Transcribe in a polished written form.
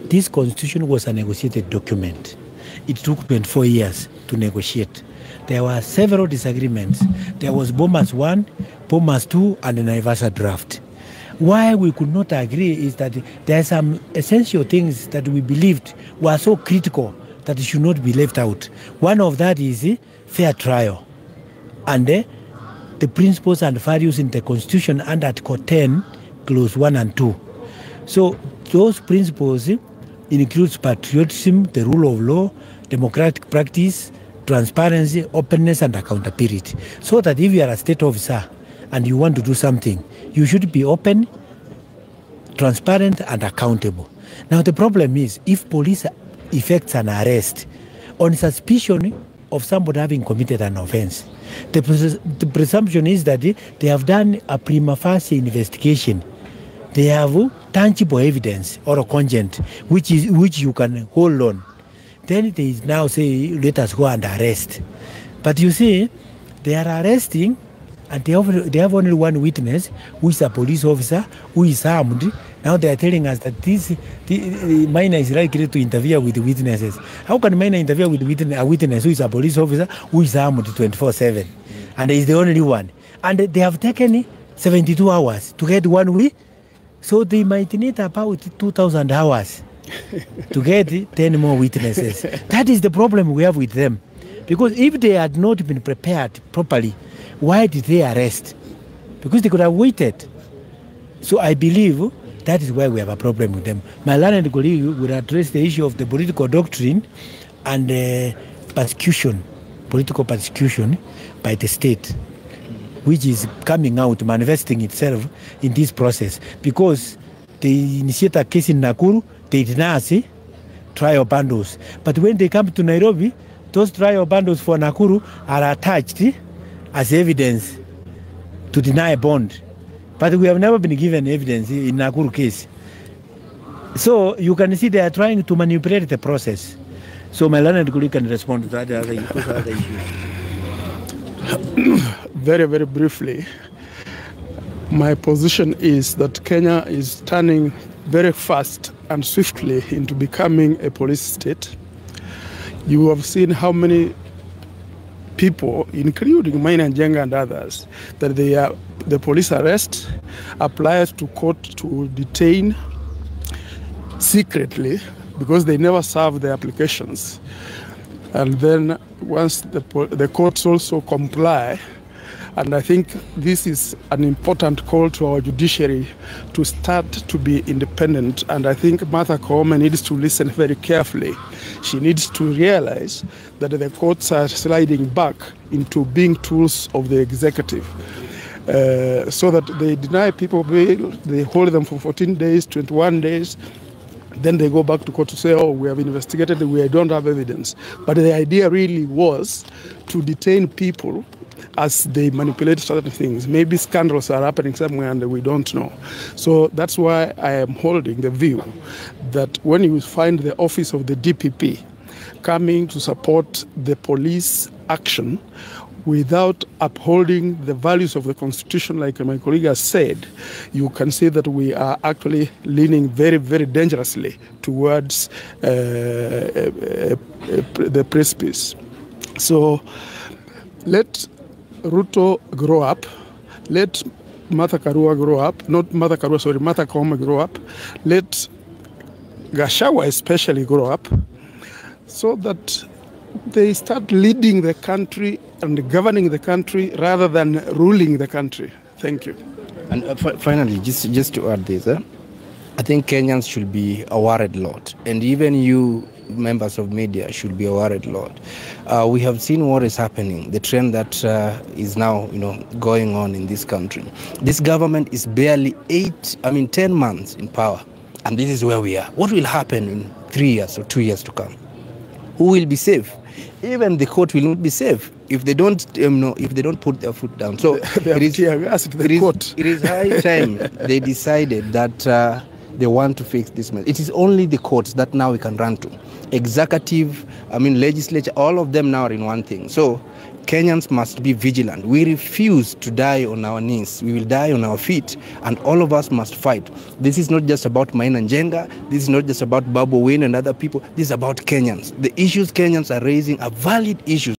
This constitution was a negotiated document. It took 24 years to negotiate. There were several disagreements. There was Bomas 1, Bomas 2, and the Naivasha draft. Why we could not agree is that there are some essential things that we believed were so critical that it should not be left out. One of that is fair trial. And the principles and values in the Constitution under Article 10, Clause 1 and 2. So those principles includes patriotism, the rule of law, democratic practice, transparency, openness, and accountability. So that if you are a state officer and you want to do something, you should be open, transparent, and accountable. Now the problem is, if police effects an arrest on suspicion of somebody having committed an offense, the presumption is that they have done a prima facie investigation. They have tangible evidence or a content which you can hold on. Then they now say, let us go and arrest. But you see, they are arresting and they have only one witness, who is a police officer, who is armed. Now they are telling us that the MAINA is likely to interfere with the witnesses. How can MAINA interfere with a witness who is a police officer, who is armed 24/7? And is the only one. And they have taken 72 hours to get one week. So they might need about 2,000 hours to get 10 more witnesses. That is the problem we have with them. Because if they had not been prepared properly, why did they arrest? Because they could have waited. So I believe that is why we have a problem with them. My learned colleague will address the issue of the political doctrine and persecution, political persecution by the state, which is coming out, manifesting itself in this process. Because they initiate a case in Nakuru, they deny trial bundles. But when they come to Nairobi, those trial bundles for Nakuru are attached as evidence to deny a bond. But we have never been given evidence in Nakuru case. So you can see they are trying to manipulate the process. So my learned colleague can respond to that other issues. Very, very briefly, my position is that Kenya is turning very fast and swiftly into becoming a police state. You have seen how many people, including MAINA NJENGA and others, that the police arrest, applies to court to detain secretly because they never serve their applications. And then once the courts also comply, and I think this is an important call to our judiciary to start to be independent. And I think Martha Koome needs to listen very carefully. She needs to realize that the courts are sliding back into being tools of the executive. So that they deny people bail, they hold them for 14 days, 21 days, then they go back to court to say, oh, we have investigated, we don't have evidence. But the idea really was to detain people as they manipulate certain things. Maybe scandals are happening somewhere and we don't know. So that's why I am holding the view that when you find the office of the DPP coming to support the police action without upholding the values of the Constitution, like my colleague has said, you can see that we are actually leaning very, very dangerously towards the precipice. So let Ruto grow up, let Martha Koome grow up, Martha Koome grow up, let Gachagua especially grow up, so that they start leading the country and governing the country rather than ruling the country. Thank you. And finally, just to add this, I think Kenyans should be a worried lot. And even you, members of media should be worried a lot. We have seen what is happening, the trend that is now, going on in this country. This government is barely 10 months in power, and this is where we are. What will happen in 3 years or 2 years to come? Who will be safe? Even the court will not be safe if they don't, if they don't put their foot down. So it is high time they decided that they want to fix this mess. It is only the courts that now we can run to. Executive, legislature, all of them now are in one thing. So Kenyans must be vigilant. We refuse to die on our knees. We will die on our feet, and all of us must fight. This is not just about MAINA NJENGA. This is not just about Babu Wine and other people. This is about Kenyans. The issues Kenyans are raising are valid issues.